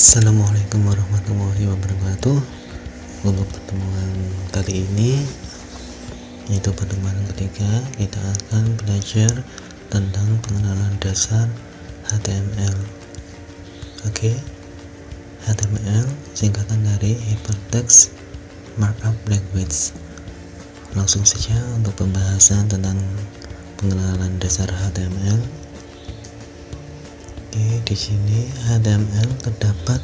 Assalamualaikum warahmatullahi wabarakatuh. Untuk pertemuan kali ini, yaitu pertemuan ketiga, kita akan belajar tentang pengenalan dasar HTML. Oke, HTML singkatan dari Hypertext Markup Language. Langsung saja untuk pembahasan tentang pengenalan dasar HTML. Oke, di sini HTML terdapat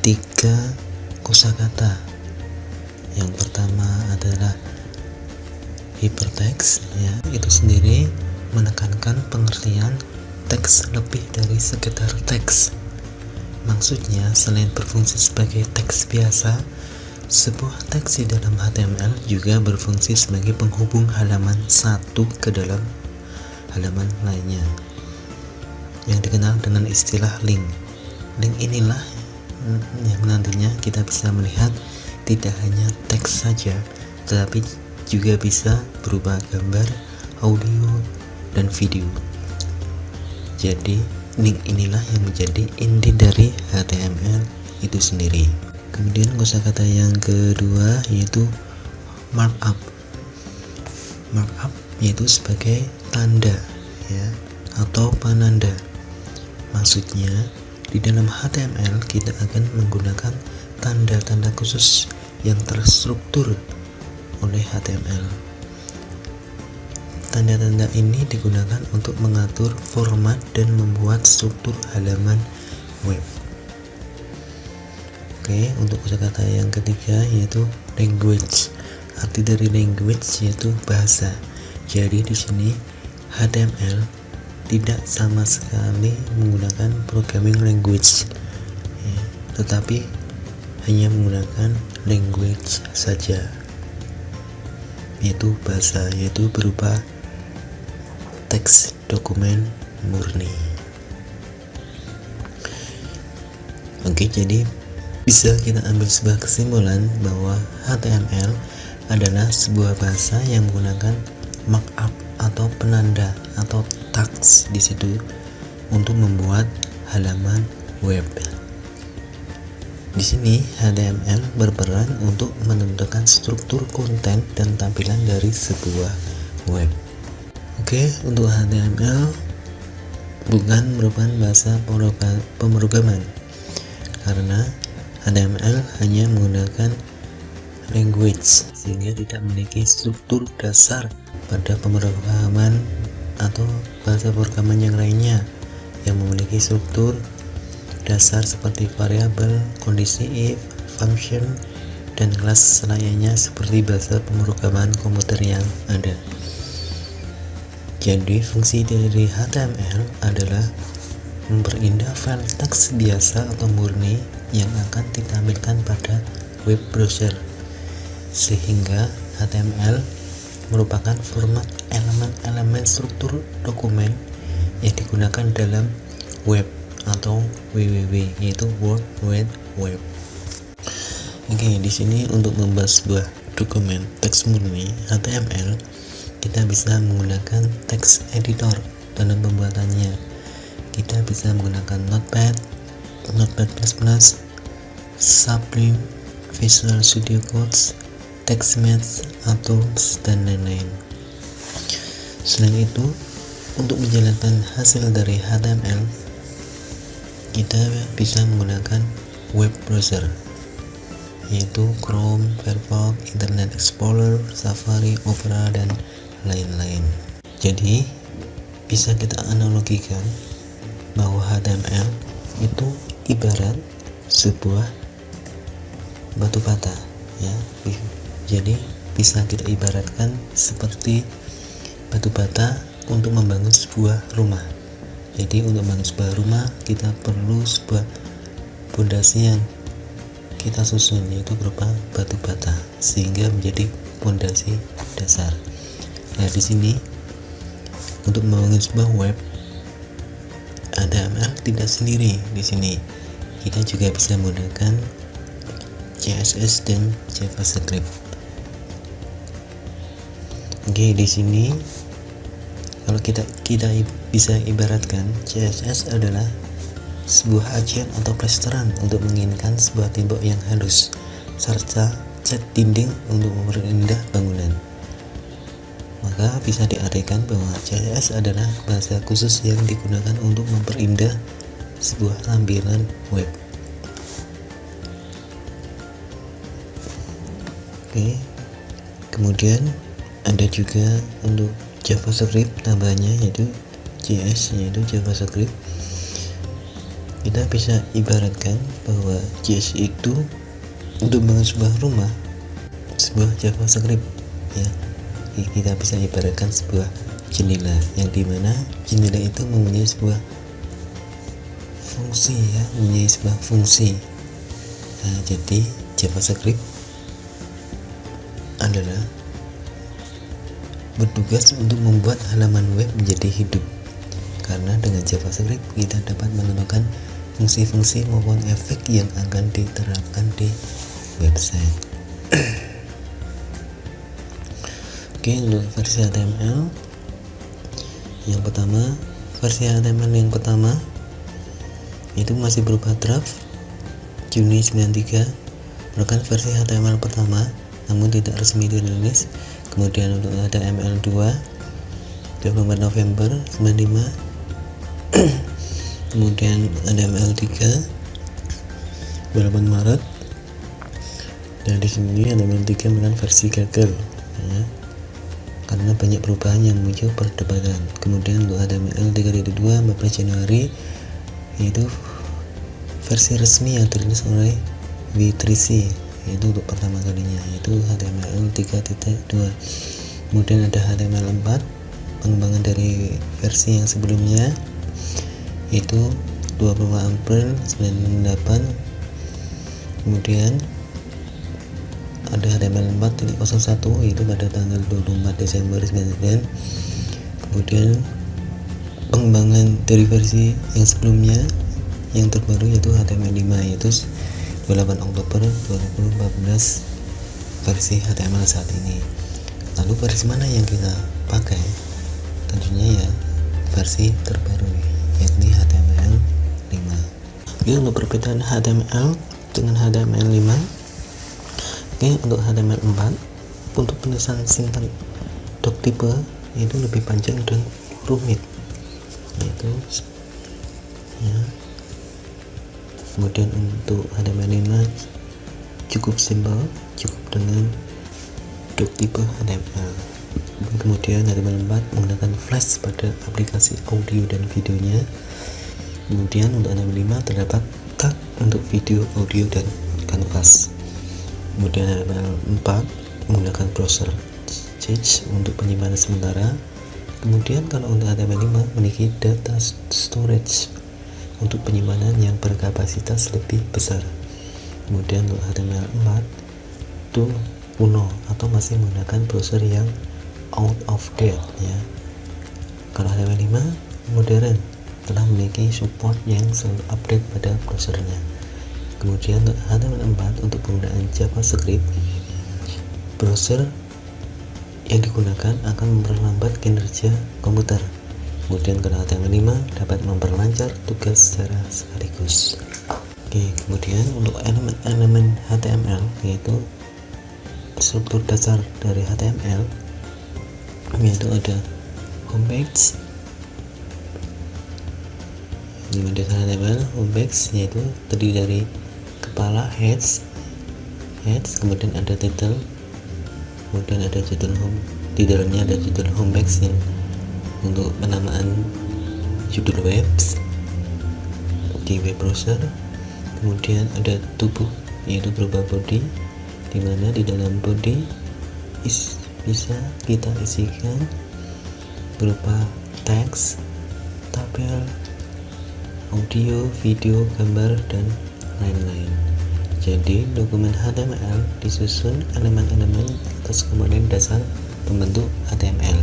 3 kosakata. Yang pertama adalah hypertext, ya, itu sendiri menekankan pengertian teks lebih dari sekedar teks. Maksudnya, selain berfungsi sebagai teks biasa, sebuah teks di dalam HTML juga berfungsi sebagai penghubung halaman satu ke dalam halaman lainnya, yang dikenal dengan istilah link. Link inilah yang nantinya kita bisa melihat tidak hanya teks saja, tetapi juga bisa berupa gambar, audio, dan video. Jadi link inilah yang menjadi inti dari HTML itu sendiri. Kemudian kosakata yang kedua yaitu markup. Markup yaitu sebagai tanda, ya, atau penanda. Maksudnya, di dalam HTML kita akan menggunakan tanda-tanda khusus yang terstruktur oleh HTML. Tanda-tanda ini digunakan untuk mengatur format dan membuat struktur halaman web. Oke, untuk kosakata yang ketiga yaitu language. Arti dari language yaitu bahasa. Jadi di sini HTML tidak sama sekali menggunakan programming language, ya, tetapi hanya menggunakan language saja, yaitu bahasa, yaitu berupa teks dokumen murni. Oke, jadi bisa kita ambil sebuah kesimpulan bahwa HTML adalah sebuah bahasa yang menggunakan markup atau penanda atau tags di situ untuk membuat halaman web. Di sini HTML berperan untuk menentukan struktur konten dan tampilan dari sebuah web. Oke, untuk HTML bukan merupakan bahasa pemrograman karena HTML hanya menggunakan language sehingga tidak memiliki struktur dasar pada pemrograman atau bahasa programan yang lainnya yang memiliki struktur dasar seperti variabel, kondisi if, function, dan kelas selayaknya seperti bahasa pemrograman komputer yang ada. Jadi fungsi dari HTML adalah memperindah file teks biasa atau murni yang akan ditampilkan pada web browser, sehingga HTML merupakan format elemen-elemen struktur dokumen yang digunakan dalam web atau WWW, yaitu World Wide Web. Oke, di sini untuk membahas sebuah dokumen teks murni HTML, kita bisa menggunakan text editor dalam pembuatannya. Kita bisa menggunakan Notepad, Notepad++, Sublime, Visual Studio Code, TextMate, Tools, dan lain-lain. Selain itu, untuk menjalankan hasil dari HTML, kita bisa menggunakan web browser, yaitu Chrome, Firefox, Internet Explorer, Safari, Opera, dan lain-lain. Jadi, bisa kita analogikan bahwa HTML itu ibarat sebuah batu bata, ya. Jadi bisa kita ibaratkan seperti batu bata untuk membangun sebuah rumah. Jadi untuk membangun sebuah rumah kita perlu sebuah pondasi yang kita susun, yaitu berupa batu bata, sehingga menjadi pondasi dasar. Nah, di sini untuk membangun sebuah web, HTML tidak sendiri. Di sini kita juga bisa menggunakan CSS dan JavaScript. Oke, di sini kalau kita bisa ibaratkan CSS adalah sebuah ajian atau plesteran untuk menginginkan sebuah tembok yang halus, serta cat dinding untuk memperindah bangunan. Maka bisa diartikan bahwa CSS adalah bahasa khusus yang digunakan untuk memperindah sebuah tampilan web. Oke. Kemudian ada juga untuk JavaScript tambahannya, yaitu JS, yaitu JavaScript. Kita bisa ibaratkan bahwa JS itu untuk membangun sebuah rumah, sebuah JavaScript, ya. Kita bisa ibaratkan sebuah jendela, yang dimana jendela itu mempunyai sebuah fungsi, ya, mempunyai sebuah fungsi. Nah, jadi JavaScript adalah bertugas untuk membuat halaman web menjadi hidup, karena dengan JavaScript kita dapat menentukan fungsi-fungsi maupun efek yang akan diterapkan di website. Oke, untuk versi HTML yang pertama, versi HTML yang pertama itu masih berupa draft Juni 93, merupakan versi HTML pertama namun tidak resmi dirilis. Kemudian untuk HTML 2 24 November 95, kemudian HTML 3 8 Maret, dan di sini HTML 3 merupakan versi gagal, ya, karena banyak perubahan yang muncul perdebatan. Kemudian untuk HTML 3.2 14 Januari, yaitu versi resmi yang dirilis oleh W3C, yaitu untuk pertama kalinya, yaitu HTML 3.2. Kemudian ada HTML 4 pengembangan dari versi yang sebelumnya, yaitu 24 April 98. Kemudian ada HTML 4.01, yaitu pada tanggal 24 Desember 99. Kemudian pengembangan dari versi yang sebelumnya yang terbaru yaitu HTML 5, yaitu 28 Oktober 2014 versi HTML saat ini. Lalu versi mana yang kita pakai? Tentunya ya versi terbaru, yakni HTML 5. Oke, untuk perbedaan HTML dengan HTML 5. Oke, untuk HTML 4 untuk penulisan singkat doc type itu lebih panjang dan rumit, yaitu, ya. Kemudian untuk HTML 5 cukup simpel, cukup dengan doc type HTML. Kemudian HTML 4 menggunakan Flash pada aplikasi audio dan videonya. Kemudian untuk HTML 5 terdapat tag untuk video, audio, dan kanvas. Kemudian HTML 4 menggunakan browser Edge untuk penyimpanan sementara. Kemudian kalau untuk HTML 5 memiliki data storage untuk penyimpanan yang berkapasitas lebih besar. Kemudian untuk HTML 4 itu kuno atau masih menggunakan browser yang out of date, ya. Kalau HTML 5 modern, telah memiliki support yang selalu update pada browsernya. Kemudian untuk HTML 4 untuk penggunaan JavaScript, browser yang digunakan akan memperlambat kinerja komputer. Kemudian kalau HTML 5 dapat memperlancar tugas secara sekaligus. Oke, kemudian untuk elemen-elemen HTML, yaitu struktur dasar dari HTML, yaitu ada homepage. Di dasar HTML homepage yaitu terdiri dari kepala, heads, kemudian ada title, kemudian ada judul home. Di dalamnya ada judul homepage yang untuk penamaan judul web di web browser. Kemudian ada tubuh, yaitu berupa body, di mana di dalam body bisa kita isikan berupa teks, tabel, audio, video, gambar, dan lain-lain. Jadi dokumen HTML disusun elemen-elemen atas komponen dasar pembentuk HTML.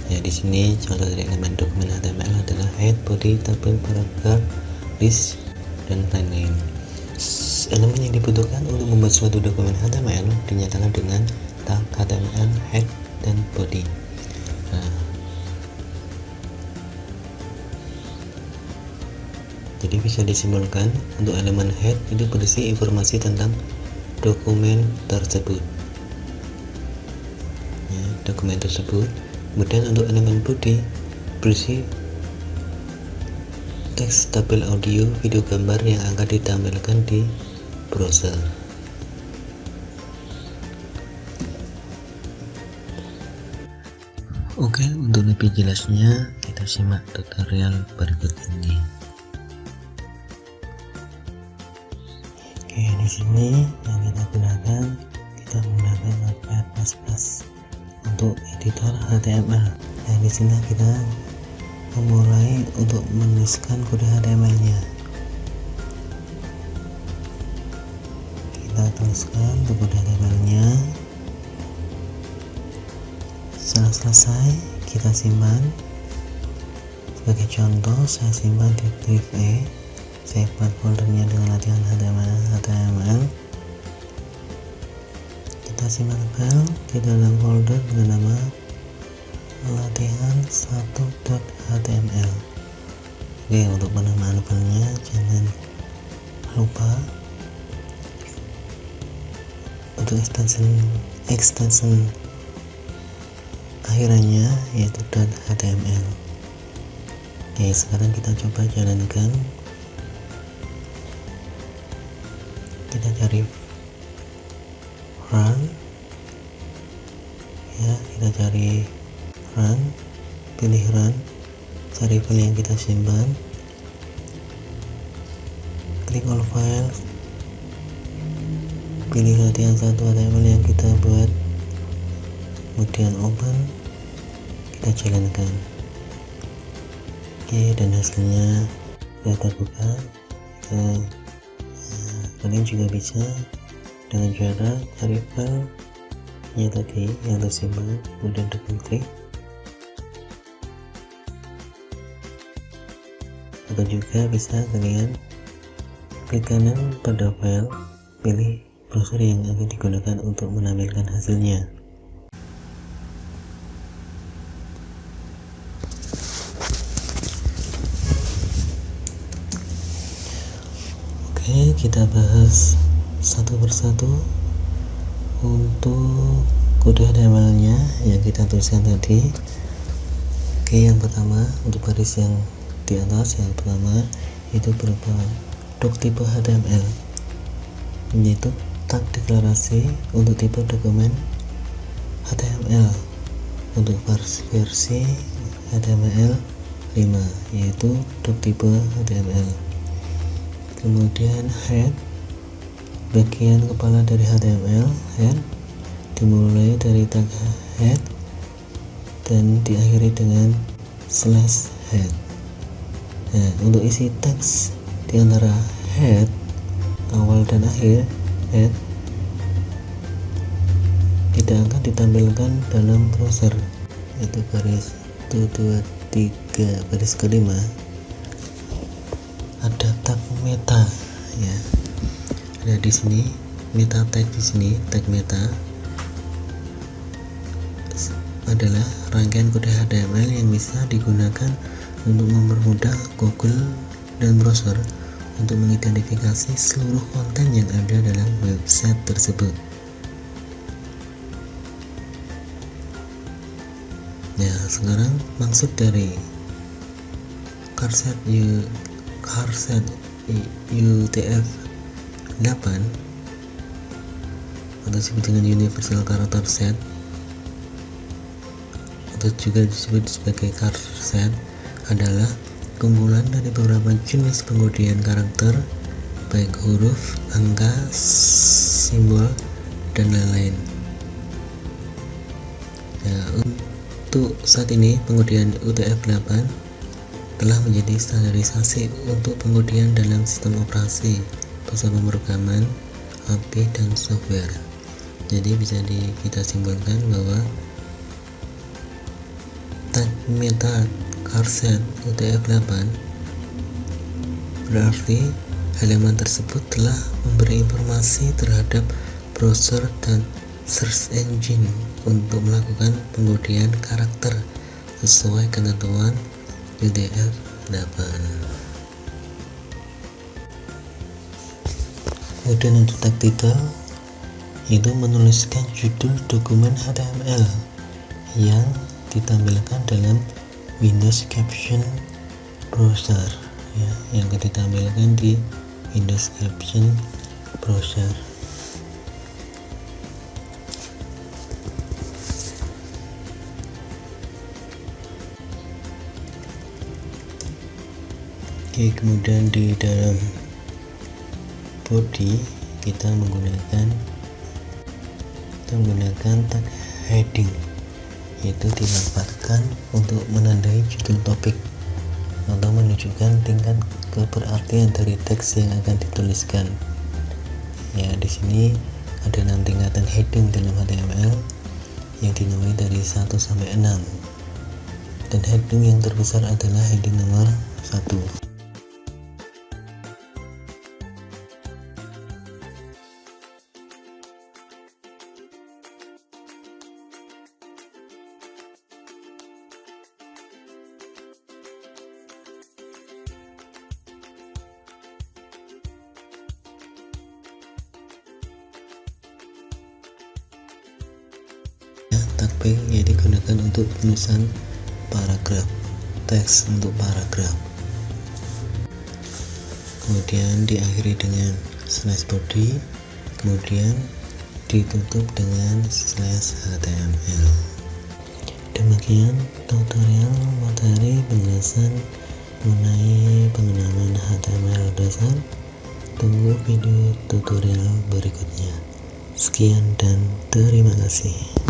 Ya, di sini contoh dari elemen dokumen HTML adalah head, body, tabel, paragraf, list, dan lain-lain. Elemen yang dibutuhkan untuk membuat suatu dokumen HTML dinyatakan dengan tag HTML, head, dan body. Nah, bisa disimbolkan untuk elemen head itu berisi informasi tentang dokumen tersebut ya, dokumen tersebut. Kemudian untuk elemen body berisi teks, tabel audio, video, gambar yang akan ditampilkan di browser. Oke, untuk lebih jelasnya kita simak tutorial berikut ini. Oke, di sini yang kita menggunakan Notepad++ untuk editor HTML. Nah, di sini kita memulai untuk menuliskan kode HTML-nya. Kita tuliskan kode HTML-nya. Setelah selesai, kita simpan. Sebagai contoh, saya simpan di drive E. Saya buat foldernya dengan latihan HTML. Kita simpan file di dalam folder dengan nama latihan 1.html. Oke, untuk penamaan filenya jangan lupa untuk extension akhirannya yaitu .html. Oke, sekarang kita coba jalankan. Kita cari run ya, kita cari run, pilih run, cari file yang kita simpan, klik all file, pilih latihan 1 HTML yang kita buat, kemudian open, kita jalankan. Oke, dan hasilnya sudah terbuka. Kalian juga bisa dengan cara cari file nya tadi yang tersimpan, kemudian double klik, atau juga bisa kalian klik kanan pada file, pilih browser yang akan digunakan untuk menampilkan hasilnya. Oke, kita bahas satu persatu untuk kode HTML-nya yang kita tuliskan tadi. Oke, yang pertama untuk baris yang di atas, yang pertama itu berupa doc tipe HTML, yaitu tag deklarasi untuk tipe dokumen HTML untuk versi HTML 5, yaitu doc tipe HTML. Kemudian head, bagian kepala dari HTML, head dimulai dari tag head dan diakhiri dengan slash head. Nah, untuk isi teks di antara head awal dan akhir head tidak akan ditampilkan dalam browser, yaitu baris 1, 2, 3, baris kelima ada tag meta ya. Ada di sini meta tag, di sini tag meta adalah rangkaian kode HTML yang bisa digunakan untuk mempermudah Google dan browser untuk mengidentifikasi seluruh konten yang ada dalam website tersebut. Ya, sekarang maksud dari Charset UTF-8 atau disebut dengan Universal Character Set atau juga disebut sebagai charset adalah kumpulan dari beberapa jenis pengundian karakter, baik huruf, angka, simbol, dan lain-lain. Ya, untuk saat ini pengundian UTF-8 telah menjadi standarisasi untuk pengundian dalam sistem operasi, bahasa pemrograman, HP, dan software. Jadi bisa kita simpulkan bahwa tag meta charset UTF-8 berarti halaman tersebut telah memberi informasi terhadap browser dan search engine untuk melakukan pengundian karakter sesuai ketentuan UTF-8. Kemudian untuk tag title itu menuliskan judul dokumen HTML yang ditampilkan dalam Windows Caption Browser ya, yang ditampilkan di Windows Caption Browser. Oke, kemudian di dalam body kita menggunakan tag heading, yaitu dimanfaatkan untuk menandai judul topik atau menunjukkan tingkat keberartian dari teks yang akan dituliskan. Ya, di sini ada 6 tingkatan heading dalam HTML yang dinamai dari 1 sampai 6. Dan heading yang terbesar adalah heading nomor 1. Tag B yang digunakan untuk penulisan paragraf, teks untuk paragraf. Kemudian diakhiri dengan slash body, kemudian ditutup dengan slash HTML. Demikian tutorial materi penjelasan mengenai pengenalan HTML dasar. Tunggu video tutorial berikutnya. Sekian dan terima kasih.